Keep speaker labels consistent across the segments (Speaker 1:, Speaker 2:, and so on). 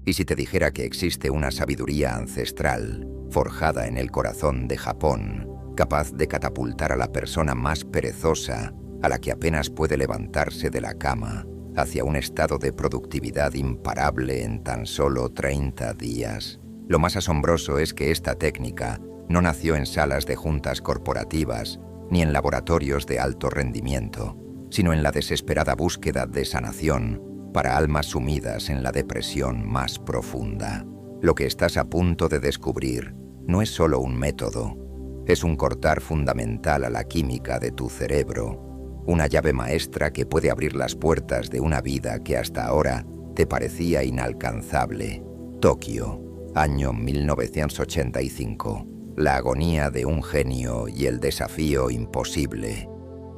Speaker 1: ¿Y si te dijera que existe una sabiduría ancestral, forjada en el corazón de Japón, capaz de catapultar a la persona más perezosa, a la que apenas puede levantarse de la cama, hacia un estado de productividad imparable en tan solo 30 días? Lo más asombroso es que esta técnica no nació en salas de juntas corporativas ni en laboratorios de alto rendimiento, sino en la desesperada búsqueda de sanación para almas sumidas en la depresión más profunda. Lo que estás a punto de descubrir no es solo un método, es un cortar fundamental a la química de tu cerebro, una llave maestra que puede abrir las puertas de una vida que hasta ahora te parecía inalcanzable. Tokio, año 1985. La agonía de un genio y el desafío imposible.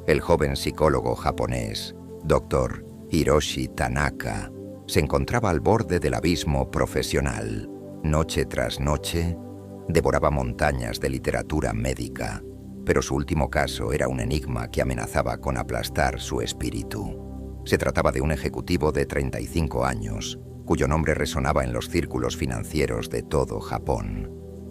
Speaker 1: El joven psicólogo japonés, Dr. Hiroshi Tanaka, se encontraba al borde del abismo profesional. Noche tras noche, devoraba montañas de literatura médica, pero su último caso era un enigma que amenazaba con aplastar su espíritu. Se trataba de un ejecutivo de 35 años, cuyo nombre resonaba en los círculos financieros de todo Japón.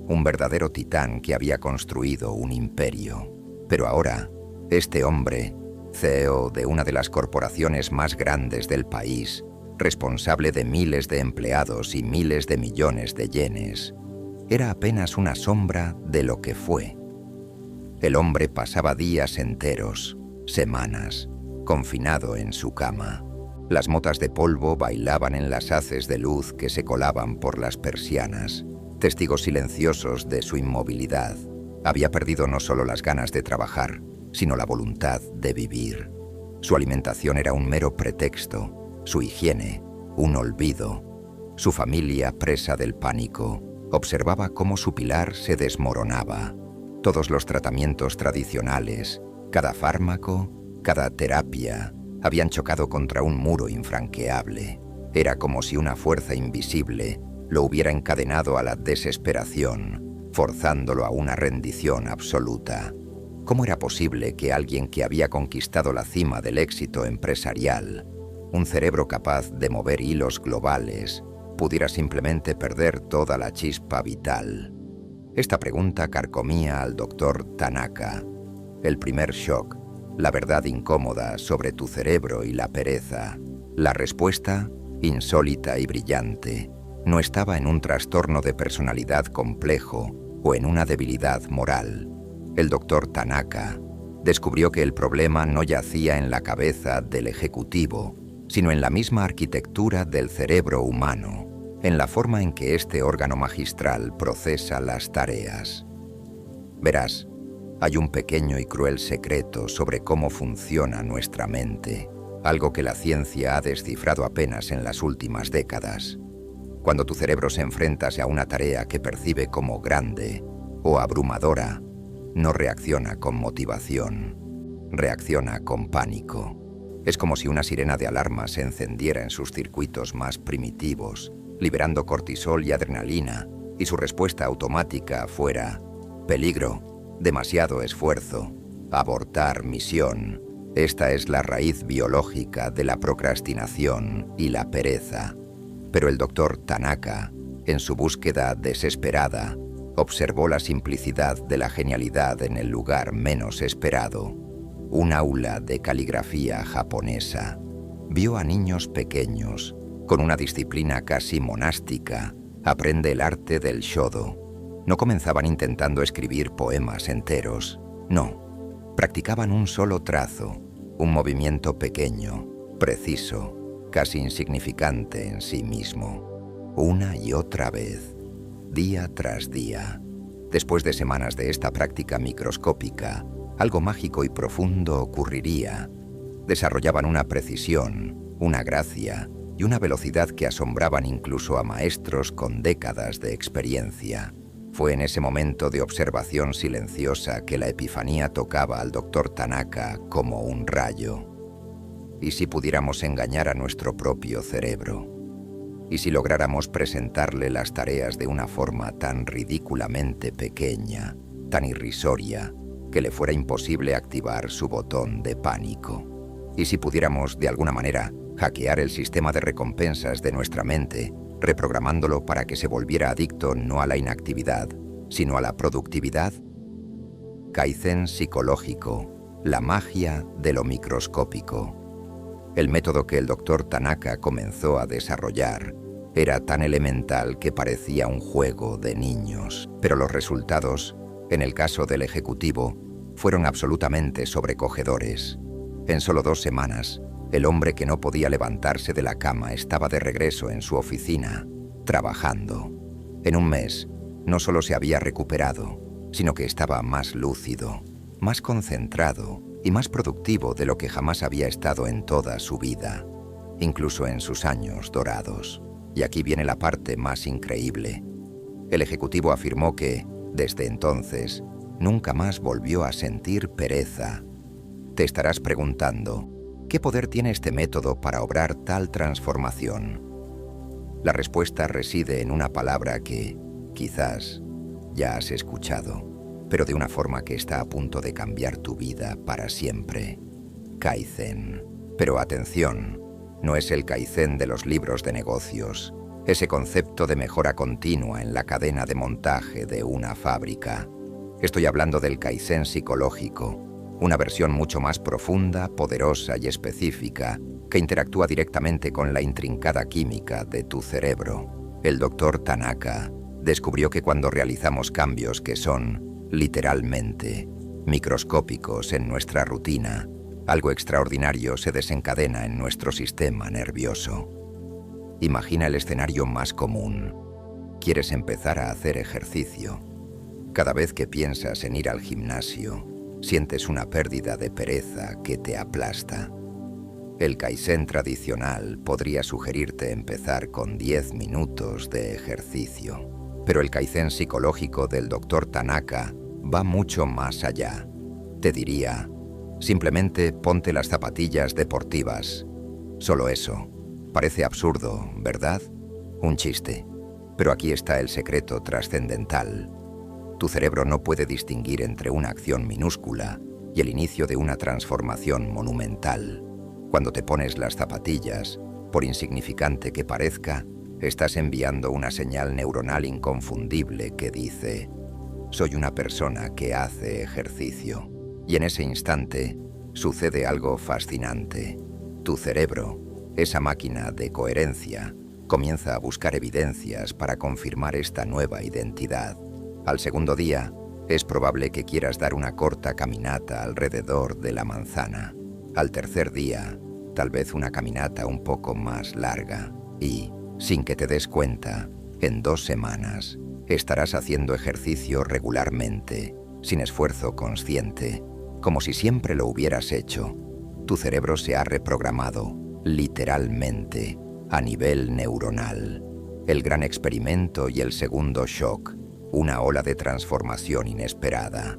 Speaker 1: Un verdadero titán que había construido un imperio. Pero ahora, este hombre, CEO de una de las corporaciones más grandes del país, responsable de miles de empleados y miles de millones de yenes, era apenas una sombra de lo que fue. El hombre pasaba días enteros, semanas, confinado en su cama. Las motas de polvo bailaban en las haces de luz que se colaban por las persianas, testigos silenciosos de su inmovilidad. Había perdido no solo las ganas de trabajar, sino la voluntad de vivir. Su alimentación era un mero pretexto, su higiene, un olvido. Su familia, presa del pánico, observaba cómo su pilar se desmoronaba. Todos los tratamientos tradicionales, cada fármaco, cada terapia, habían chocado contra un muro infranqueable. Era como si una fuerza invisible lo hubiera encadenado a la desesperación, forzándolo a una rendición absoluta. ¿Cómo era posible que alguien que había conquistado la cima del éxito empresarial, un cerebro capaz de mover hilos globales, pudiera simplemente perder toda la chispa vital? Esta pregunta carcomía al Dr. Tanaka. El primer shock, la verdad incómoda sobre tu cerebro y la pereza. La respuesta, insólita y brillante, no estaba en un trastorno de personalidad complejo o en una debilidad moral. El Dr. Tanaka descubrió que el problema no yacía en la cabeza del ejecutivo, sino en la misma arquitectura del cerebro humano, en la forma en que este órgano magistral procesa las tareas. Verás, hay un pequeño y cruel secreto sobre cómo funciona nuestra mente, algo que la ciencia ha descifrado apenas en las últimas décadas. Cuando tu cerebro se enfrenta a una tarea que percibe como grande o abrumadora, no reacciona con motivación, reacciona con pánico. Es como si una sirena de alarma se encendiera en sus circuitos más primitivos, liberando cortisol y adrenalina, y su respuesta automática fuera: peligro, demasiado esfuerzo, abortar misión. Esta es la raíz biológica de la procrastinación y la pereza. Pero el Dr. Tanaka, en su búsqueda desesperada, observó la simplicidad de la genialidad en el lugar menos esperado. Un aula de caligrafía japonesa. Vio a niños pequeños, con una disciplina casi monástica, aprende el arte del shodo. No comenzaban intentando escribir poemas enteros, no. Practicaban un solo trazo, un movimiento pequeño, preciso, casi insignificante en sí mismo. Una y otra vez, día tras día. Después de semanas de esta práctica microscópica, algo mágico y profundo ocurriría. Desarrollaban una precisión, una gracia y una velocidad que asombraban incluso a maestros con décadas de experiencia. Fue en ese momento de observación silenciosa que la epifanía tocaba al Dr. Tanaka como un rayo. ¿Y si pudiéramos engañar a nuestro propio cerebro? ¿Y si lográramos presentarle las tareas de una forma tan ridículamente pequeña, tan irrisoria, que le fuera imposible activar su botón de pánico? ¿Y si pudiéramos, de alguna manera, hackear el sistema de recompensas de nuestra mente, reprogramándolo para que se volviera adicto no a la inactividad, sino a la productividad. Kaizen psicológico, la magia de lo microscópico. El método que el Dr. Tanaka comenzó a desarrollar era tan elemental que parecía un juego de niños, pero los resultados, en el caso del ejecutivo, fueron absolutamente sobrecogedores. En solo 2 semanas, el hombre que no podía levantarse de la cama estaba de regreso en su oficina, trabajando. En un mes, no solo se había recuperado, sino que estaba más lúcido, más concentrado y más productivo de lo que jamás había estado en toda su vida, incluso en sus años dorados. Y aquí viene la parte más increíble. El ejecutivo afirmó que, desde entonces, nunca más volvió a sentir pereza. Te estarás preguntando, ¿qué poder tiene este método para obrar tal transformación? La respuesta reside en una palabra que, quizás, ya has escuchado, pero de una forma que está a punto de cambiar tu vida para siempre. Kaizen. Pero atención, no es el Kaizen de los libros de negocios, ese concepto de mejora continua en la cadena de montaje de una fábrica. Estoy hablando del Kaizen psicológico, una versión mucho más profunda, poderosa y específica que interactúa directamente con la intrincada química de tu cerebro. El Dr. Tanaka descubrió que cuando realizamos cambios que son, literalmente, microscópicos en nuestra rutina, algo extraordinario se desencadena en nuestro sistema nervioso. Imagina el escenario más común. Quieres empezar a hacer ejercicio. Cada vez que piensas en ir al gimnasio, sientes una pérdida de pereza que te aplasta. El Kaizen tradicional podría sugerirte empezar con 10 minutos de ejercicio, pero el Kaizen psicológico del Dr. Tanaka va mucho más allá. Te diría, simplemente ponte las zapatillas deportivas. Solo eso. Parece absurdo, ¿verdad? Un chiste. Pero aquí está el secreto trascendental. Tu cerebro no puede distinguir entre una acción minúscula y el inicio de una transformación monumental. Cuando te pones las zapatillas, por insignificante que parezca, estás enviando una señal neuronal inconfundible que dice: soy una persona que hace ejercicio. Y en ese instante, sucede algo fascinante. Tu cerebro, esa máquina de coherencia, comienza a buscar evidencias para confirmar esta nueva identidad. Al segundo día, es probable que quieras dar una corta caminata alrededor de la manzana. Al tercer día, tal vez una caminata un poco más larga. Y, sin que te des cuenta, en 2 semanas, estarás haciendo ejercicio regularmente, sin esfuerzo consciente, como si siempre lo hubieras hecho. Tu cerebro se ha reprogramado, literalmente, a nivel neuronal. El gran experimento y el segundo shock, una ola de transformación inesperada.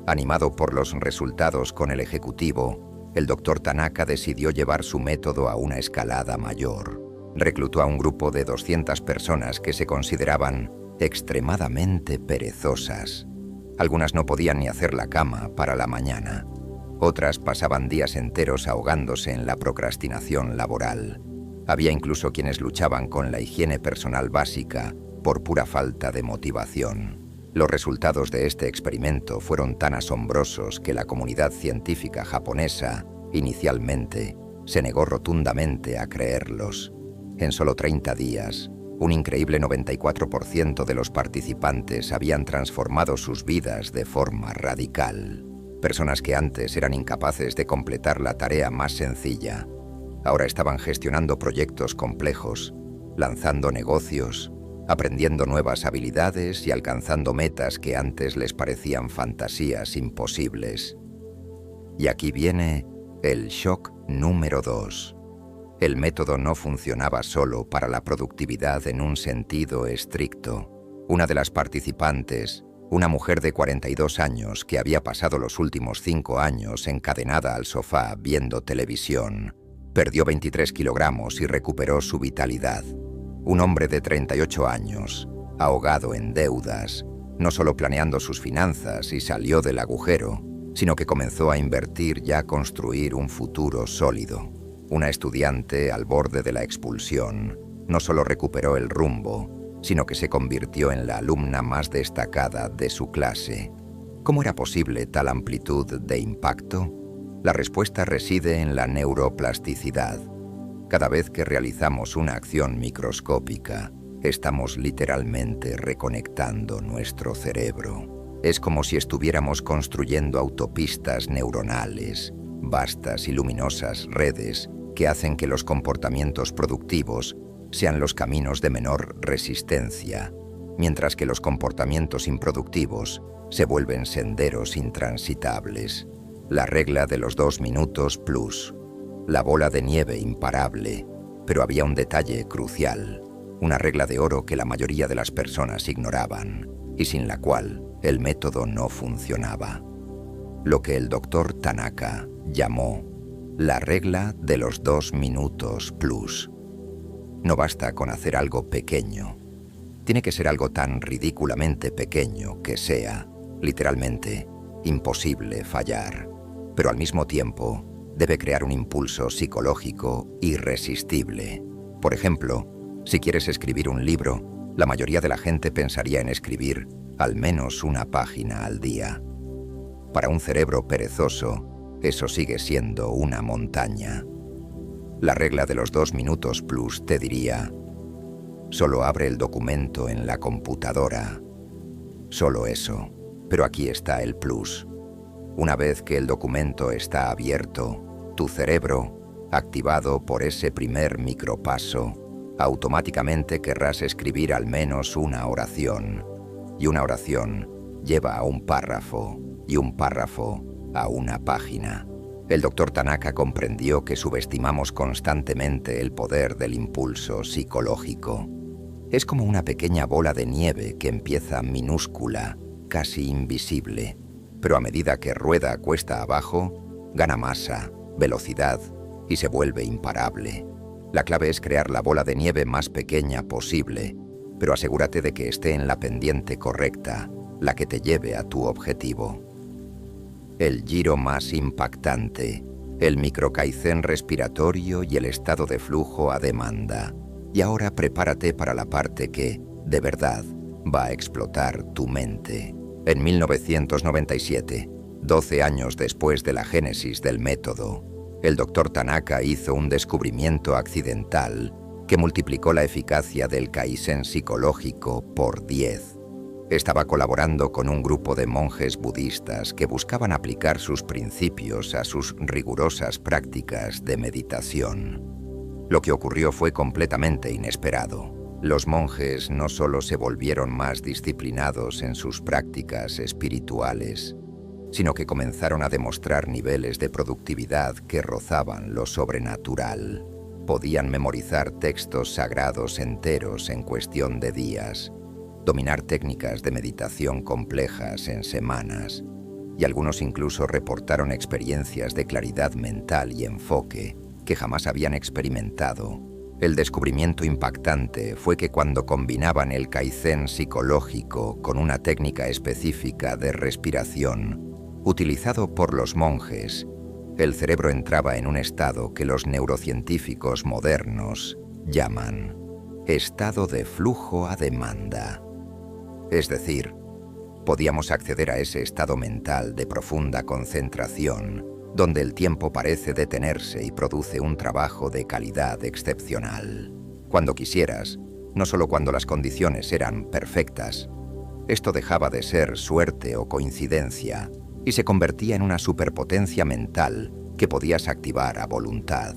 Speaker 1: Animado por los resultados con el ejecutivo, el Dr. Tanaka decidió llevar su método a una escalada mayor. Reclutó a un grupo de 200 personas que se consideraban extremadamente perezosas. Algunas no podían ni hacer la cama para la mañana. Otras pasaban días enteros ahogándose en la procrastinación laboral. Había incluso quienes luchaban con la higiene personal básica por pura falta de motivación. Los resultados de este experimento fueron tan asombrosos que la comunidad científica japonesa, inicialmente, se negó rotundamente a creerlos. En solo 30 días, un increíble 94% de los participantes habían transformado sus vidas de forma radical. Personas que antes eran incapaces de completar la tarea más sencilla, ahora estaban gestionando proyectos complejos, lanzando negocios, aprendiendo nuevas habilidades y alcanzando metas que antes les parecían fantasías imposibles. Y aquí viene el shock número 2. El método no funcionaba solo para la productividad en un sentido estricto. Una de las participantes, una mujer de 42 años que había pasado los últimos 5 años encadenada al sofá viendo televisión, perdió 23 kilogramos y recuperó su vitalidad. Un hombre de 38 años, ahogado en deudas, no solo planeando sus finanzas y salió del agujero, sino que comenzó a invertir y a construir un futuro sólido. Una estudiante al borde de la expulsión, no solo recuperó el rumbo, sino que se convirtió en la alumna más destacada de su clase. ¿Cómo era posible tal amplitud de impacto? La respuesta reside en la neuroplasticidad. Cada vez que realizamos una acción microscópica, estamos literalmente reconectando nuestro cerebro. Es como si estuviéramos construyendo autopistas neuronales, vastas y luminosas redes que hacen que los comportamientos productivos sean los caminos de menor resistencia, mientras que los comportamientos improductivos se vuelven senderos intransitables. La regla de los 2 minutos plus. La bola de nieve imparable, pero había un detalle crucial, una regla de oro que la mayoría de las personas ignoraban y sin la cual el método no funcionaba. Lo que el Dr. Tanaka llamó la regla de los 2 minutos plus. No basta con hacer algo pequeño. Tiene que ser algo tan ridículamente pequeño que sea, literalmente, imposible fallar, pero al mismo tiempo debe crear un impulso psicológico irresistible. Por ejemplo, si quieres escribir un libro, la mayoría de la gente pensaría en escribir al menos una página al día. Para un cerebro perezoso, eso sigue siendo una montaña. La regla de los 2 minutos plus te diría: solo abre el documento en la computadora. Solo eso, pero aquí está el plus. Una vez que el documento está abierto, tu cerebro, activado por ese primer micropaso, automáticamente querrás escribir al menos una oración. Y una oración lleva a un párrafo, y un párrafo a una página. El Dr. Tanaka comprendió que subestimamos constantemente el poder del impulso psicológico. Es como una pequeña bola de nieve que empieza minúscula, casi invisible, pero a medida que rueda cuesta abajo, gana masa, velocidad y se vuelve imparable. La clave es crear la bola de nieve más pequeña posible, pero asegúrate de que esté en la pendiente correcta, la que te lleve a tu objetivo. El giro más impactante, el microkaizen respiratorio y el estado de flujo a demanda. Y ahora prepárate para la parte que, de verdad, va a explotar tu mente. En 1997, 12 años después de la génesis del método, el Dr. Tanaka hizo un descubrimiento accidental que multiplicó la eficacia del kaizen psicológico por 10. Estaba colaborando con un grupo de monjes budistas que buscaban aplicar sus principios a sus rigurosas prácticas de meditación. Lo que ocurrió fue completamente inesperado. Los monjes no solo se volvieron más disciplinados en sus prácticas espirituales, sino que comenzaron a demostrar niveles de productividad que rozaban lo sobrenatural. Podían memorizar textos sagrados enteros en cuestión de días, dominar técnicas de meditación complejas en semanas, y algunos incluso reportaron experiencias de claridad mental y enfoque que jamás habían experimentado. El descubrimiento impactante fue que cuando combinaban el kaizen psicológico con una técnica específica de respiración, utilizado por los monjes, el cerebro entraba en un estado que los neurocientíficos modernos llaman estado de flujo a demanda. Es decir, podíamos acceder a ese estado mental de profunda concentración, donde el tiempo parece detenerse y produce un trabajo de calidad excepcional. Cuando quisieras, no solo cuando las condiciones eran perfectas. Esto dejaba de ser suerte o coincidencia y se convertía en una superpotencia mental que podías activar a voluntad.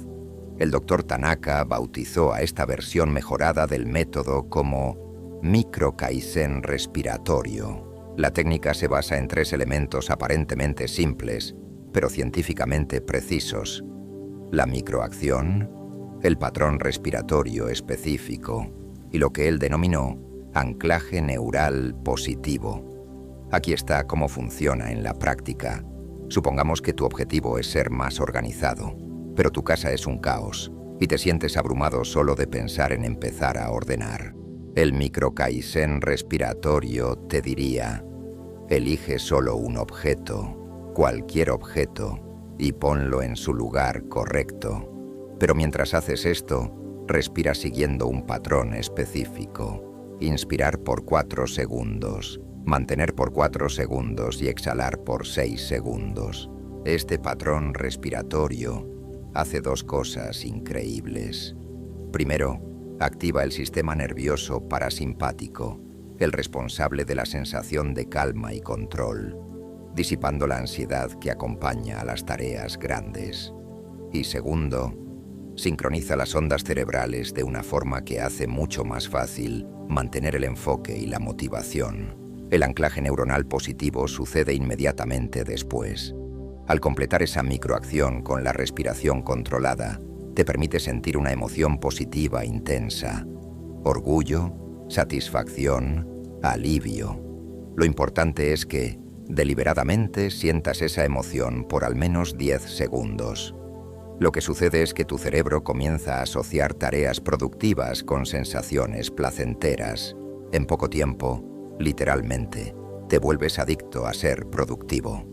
Speaker 1: El Dr. Tanaka bautizó a esta versión mejorada del método como microkaizen respiratorio. La técnica se basa en 3 elementos aparentemente simples, pero científicamente precisos: la microacción, el patrón respiratorio específico y lo que él denominó anclaje neural positivo. Aquí está cómo funciona en la práctica. Supongamos que tu objetivo es ser más organizado, pero tu casa es un caos y te sientes abrumado solo de pensar en empezar a ordenar. El microkaizen respiratorio te diría: elige solo un objeto, cualquier objeto, y ponlo en su lugar correcto. Pero mientras haces esto, Respira siguiendo un patrón específico. Inspirar por 4 segundos, mantener por 4 segundos y exhalar por 6 segundos. Este patrón respiratorio hace 2 cosas increíbles. Primero, activa el sistema nervioso parasimpático, el responsable de la sensación de calma y control, disipando la ansiedad que acompaña a las tareas grandes. Y segundo, sincroniza las ondas cerebrales de una forma que hace mucho más fácil mantener el enfoque y la motivación. El anclaje neuronal positivo sucede inmediatamente después. Al completar esa microacción con la respiración controlada, te permite sentir una emoción positiva intensa. Orgullo, satisfacción, alivio. Lo importante es que, deliberadamente, sientas esa emoción por al menos 10 segundos. Lo que sucede es que tu cerebro comienza a asociar tareas productivas con sensaciones placenteras. En poco tiempo, literalmente, te vuelves adicto a ser productivo.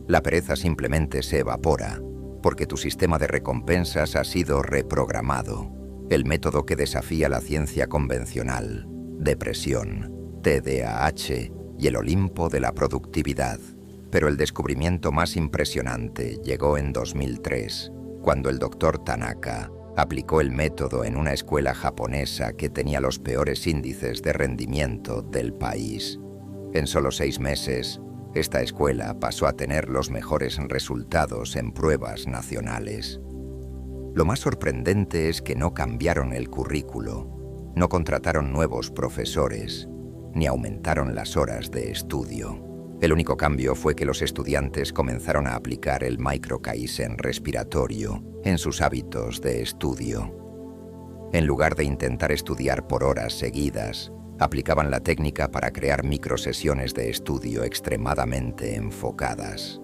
Speaker 1: La pereza simplemente se evapora, porque tu sistema de recompensas ha sido reprogramado. El método que desafía la ciencia convencional, depresión, TDAH y el Olimpo de la productividad. Pero el descubrimiento más impresionante llegó en 2003, cuando el Dr. Tanaka aplicó el método en una escuela japonesa que tenía los peores índices de rendimiento del país. En solo 6 meses, esta escuela pasó a tener los mejores resultados en pruebas nacionales. Lo más sorprendente es que no cambiaron el currículo, no contrataron nuevos profesores, ni aumentaron las horas de estudio. El único cambio fue que los estudiantes comenzaron a aplicar el micro-kaizen respiratorio en sus hábitos de estudio. En lugar de intentar estudiar por horas seguidas, aplicaban la técnica para crear microsesiones de estudio extremadamente enfocadas.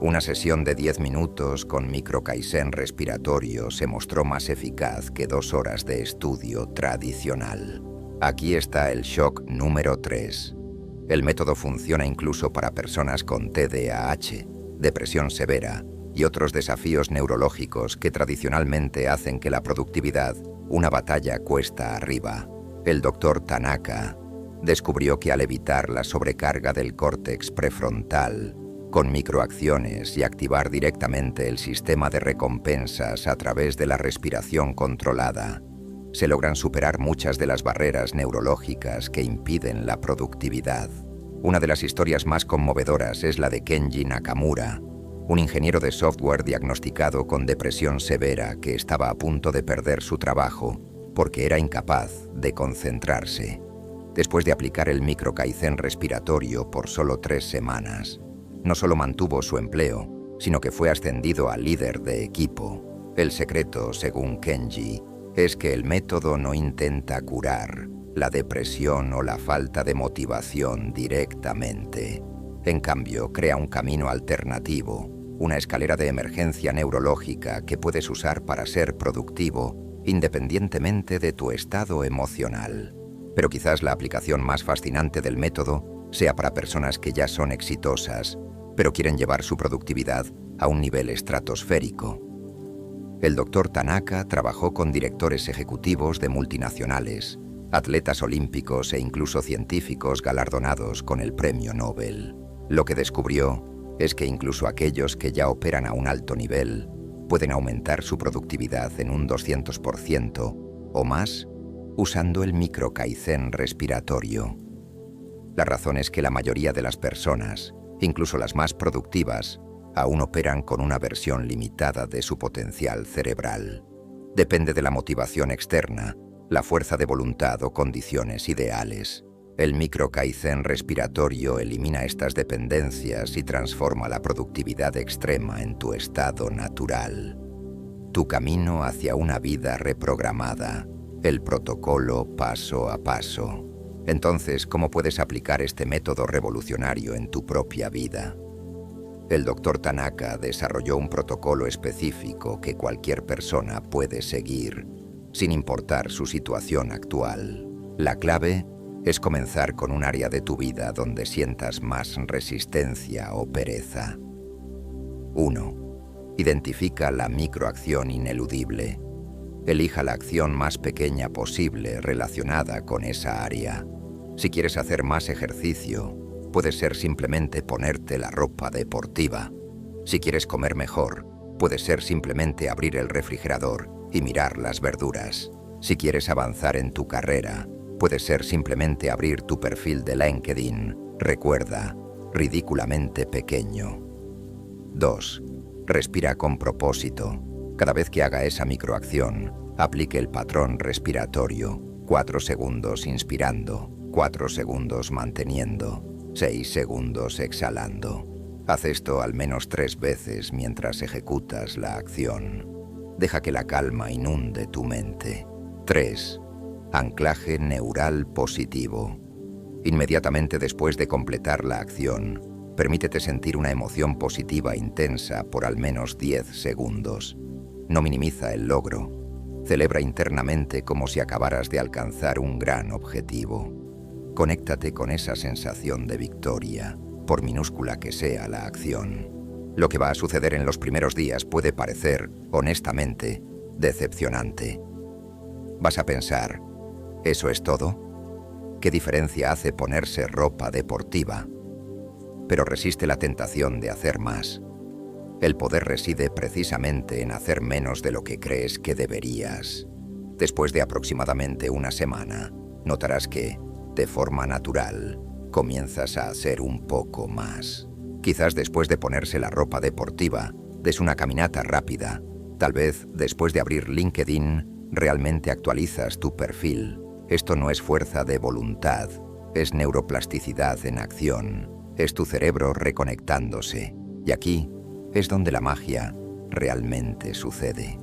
Speaker 1: Una sesión de 10 minutos con micro-kaizen respiratorio se mostró más eficaz que 2 horas de estudio tradicional. Aquí está el shock número 3. El método funciona incluso para personas con TDAH, depresión severa y otros desafíos neurológicos que tradicionalmente hacen que la productividad, una batalla cuesta arriba. El Dr. Tanaka descubrió que al evitar la sobrecarga del córtex prefrontal, con microacciones y activar directamente el sistema de recompensas a través de la respiración controlada, se logran superar muchas de las barreras neurológicas que impiden la productividad. Una de las historias más conmovedoras es la de Kenji Nakamura, un ingeniero de software diagnosticado con depresión severa que estaba a punto de perder su trabajo porque era incapaz de concentrarse. Después de aplicar el micro-kaizen respiratorio por solo 3 semanas, no solo mantuvo su empleo, sino que fue ascendido a líder de equipo. El secreto, según Kenji, es que el método no intenta curar la depresión o la falta de motivación directamente. En cambio, crea un camino alternativo, una escalera de emergencia neurológica que puedes usar para ser productivo independientemente de tu estado emocional. Pero quizás la aplicación más fascinante del método sea para personas que ya son exitosas, pero quieren llevar su productividad a un nivel estratosférico. El Dr. Tanaka trabajó con directores ejecutivos de multinacionales, atletas olímpicos e incluso científicos galardonados con el Premio Nobel. Lo que descubrió es que incluso aquellos que ya operan a un alto nivel pueden aumentar su productividad en un 200% o más usando el micro-kaizen respiratorio. La razón es que la mayoría de las personas, incluso las más productivas, aún operan con una versión limitada de su potencial cerebral. Depende de la motivación externa, la fuerza de voluntad o condiciones ideales. El micro-kaizen respiratorio elimina estas dependencias y transforma la productividad extrema en tu estado natural. Tu camino hacia una vida reprogramada, el protocolo paso a paso. Entonces, ¿cómo puedes aplicar este método revolucionario en tu propia vida? El Dr. Tanaka desarrolló un protocolo específico que cualquier persona puede seguir, sin importar su situación actual. La clave es comenzar con un área de tu vida donde sientas más resistencia o pereza. 1. Identifica la microacción ineludible. Elija la acción más pequeña posible relacionada con esa área. Si quieres hacer más ejercicio, puede ser simplemente ponerte la ropa deportiva. Si quieres comer mejor, puede ser simplemente abrir el refrigerador y mirar las verduras. Si quieres avanzar en tu carrera, puede ser simplemente abrir tu perfil de LinkedIn. Recuerda, ridículamente pequeño. 2. Respira con propósito. Cada vez que haga esa microacción, aplique el patrón respiratorio. 4 segundos inspirando, 4 segundos manteniendo, 6 segundos exhalando. Haz esto al menos 3 veces mientras ejecutas la acción. Deja que la calma inunde tu mente. 3. Anclaje neural positivo. Inmediatamente después de completar la acción, permítete sentir una emoción positiva intensa por al menos 10 segundos. No minimiza el logro. Celebra internamente como si acabaras de alcanzar un gran objetivo. Conéctate con esa sensación de victoria, por minúscula que sea la acción. Lo que va a suceder en los primeros días puede parecer, honestamente, decepcionante. Vas a pensar, ¿eso es todo? ¿Qué diferencia hace ponerse ropa deportiva? Pero resiste la tentación de hacer más. El poder reside precisamente en hacer menos de lo que crees que deberías. Después de aproximadamente una semana, notarás que, de forma natural, comienzas a hacer un poco más. Quizás después de ponerse la ropa deportiva, des una caminata rápida. Tal vez, después de abrir LinkedIn, realmente actualizas tu perfil. Esto no es fuerza de voluntad, es neuroplasticidad en acción. Es tu cerebro reconectándose. Y aquí es donde la magia realmente sucede.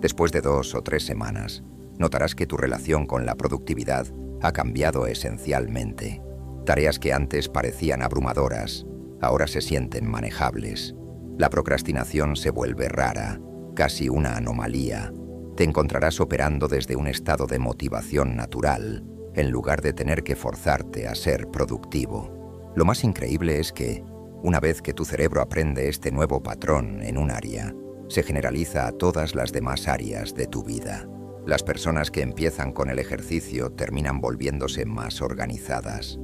Speaker 1: Después de 2 o 3 semanas, notarás que tu relación con la productividad ha cambiado esencialmente. Tareas que antes parecían abrumadoras, ahora se sienten manejables. La procrastinación se vuelve rara, casi una anomalía. Te encontrarás operando desde un estado de motivación natural, en lugar de tener que forzarte a ser productivo. Lo más increíble es que, una vez que tu cerebro aprende este nuevo patrón en un área, se generaliza a todas las demás áreas de tu vida. Las personas que empiezan con el ejercicio terminan volviéndose más organizadas.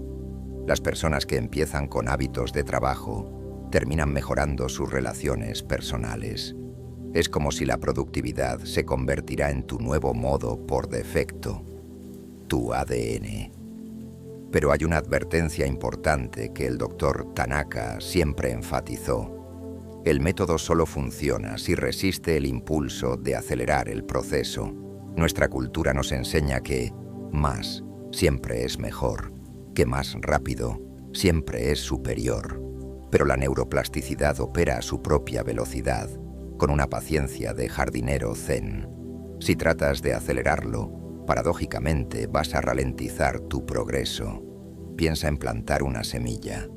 Speaker 1: Las personas que empiezan con hábitos de trabajo terminan mejorando sus relaciones personales. Es como si la productividad se convertirá en tu nuevo modo por defecto, tu ADN. Pero hay una advertencia importante que el Dr. Tanaka siempre enfatizó. El método solo funciona si resiste el impulso de acelerar el proceso. Nuestra cultura nos enseña que más siempre es mejor, que más rápido siempre es superior. Pero la neuroplasticidad opera a su propia velocidad, con una paciencia de jardinero zen. Si tratas de acelerarlo, paradójicamente vas a ralentizar tu progreso. Piensa en plantar una semilla.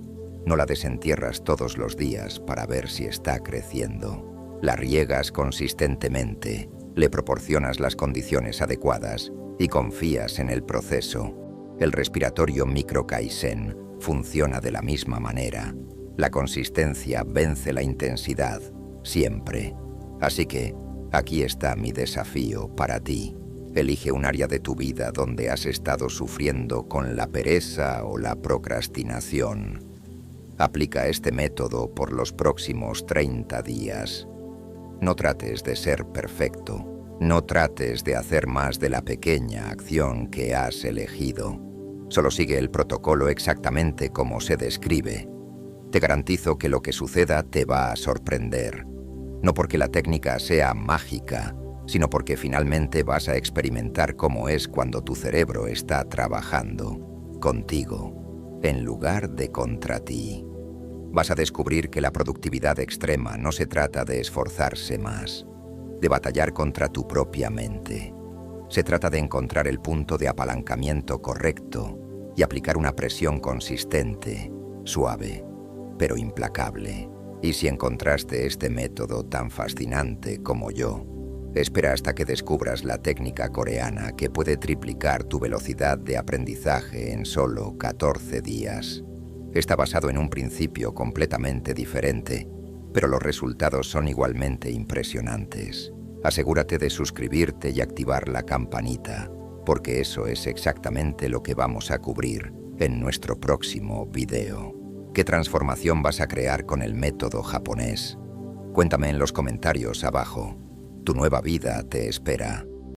Speaker 1: No la desentierras todos los días para ver si está creciendo. La riegas consistentemente, le proporcionas las condiciones adecuadas y confías en el proceso. El respiratorio micro-kaizen funciona de la misma manera. La consistencia vence la intensidad, siempre. Así que, aquí está mi desafío para ti. Elige un área de tu vida donde has estado sufriendo con la pereza o la procrastinación. Aplica este método por los próximos 30 días. No trates de ser perfecto. No trates de hacer más de la pequeña acción que has elegido. Solo sigue el protocolo exactamente como se describe. Te garantizo que lo que suceda te va a sorprender. No porque la técnica sea mágica, sino porque finalmente vas a experimentar cómo es cuando tu cerebro está trabajando contigo, en lugar de contra ti. Vas a descubrir que la productividad extrema no se trata de esforzarse más, de batallar contra tu propia mente. Se trata de encontrar el punto de apalancamiento correcto y aplicar una presión consistente, suave, pero implacable. Y si encontraste este método tan fascinante como yo, espera hasta que descubras la técnica coreana que puede triplicar tu velocidad de aprendizaje en solo 14 días. Está basado en un principio completamente diferente, pero los resultados son igualmente impresionantes. Asegúrate de suscribirte y activar la campanita, porque eso es exactamente lo que vamos a cubrir en nuestro próximo video. ¿Qué transformación vas a crear con el método japonés? Cuéntame en los comentarios abajo. Tu nueva vida te espera.